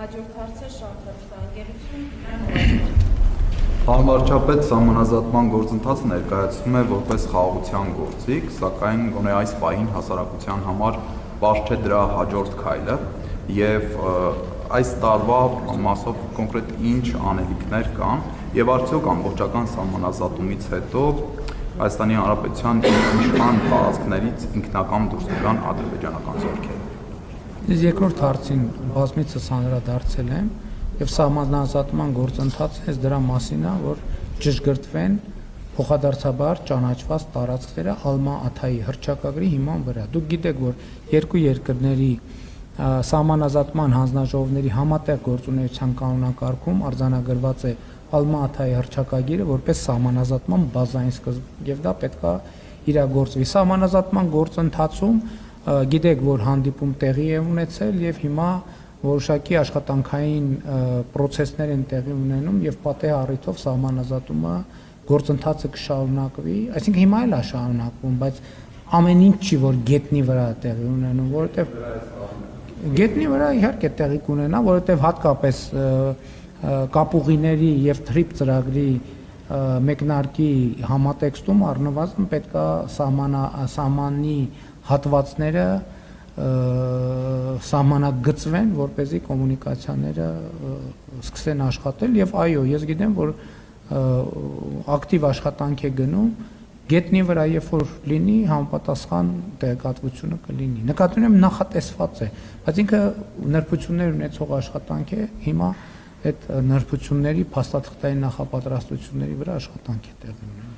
Հաջորդ հարցը շահգործություն Համվարչապետ սահմանազատման գործընթացը ներկայացվում է որպես խաղաղության գործիք, սակայն գոնե այս պահին հասարակության համար պարզ չէ դրա հաջորդ քայլը եւ այս տարվա մասով կոնկրետ ինչ անելիքներ կան եւ արդյոք ամբողջական սահմանազատումից հետո Հայաստանի Հանրապետության իշխան տարածքներից ինքնական դուրս գան ադրբեջանական զորքեր։ Ես երկրորդ հարցին բազմիցս անդրադարձել եմ եւ սահմանազատման գործընթացը հենց դրա մասին է, որ ճշգրտվեն փոխադարձաբար ճանաչված տարածքները Ալմա-Աթայի հռչակագրի հիման վրա։ Դուք գիտեք, որ երկու երկրների սահմանազատման հանձնաժողովների համատեղ գործունեության կանոնակարգում արձանագրված է Ալմա-Աթայի հռչակագիրը որպես սահմանազատման բազային սկզբ եւ դա պետքա իրագործվի։ Սահմանազատման գործընթացում գիտեք, որ հանդիպում տեղի է ունեցել եւ հիմա որոշակի աշխատանքային process-ներ են տեղի ունենում եւ պատեհ առիթով սահմանազատումը գործընթացը կշարունակվի, այսինքն հիմա էլ է շարունակվում, բայց ամեն ինչ չի որ գետնի վրա տեղի ունենում, որովհետեւ գետնի վրա իհարկե տեղի կունենա, որովհետեւ հատկապես կապուղիների եւ թրիփ ծրագրի մեկնարկի համատեքստում առնվազն պետքա սահմանի հատվածները սահմանագծվեն, որպեսզի կոմունիկացիաները սկսեն աշխատել եւ այո, ես գիտեմ, որ ակտիվ աշխատանք է գնում գետնի վրա, երբ որ լինի համապատասխան տեղեկատվությունը կլինի։ Նկատի ունեմ նախատեսված է, բայց ինքը նրբություններ ունեցող աշխատանք է, հիմա այդ նրբությունների փաստաթղթային նախապատրաստությունների վրա աշխատանք է տեղի ունենում։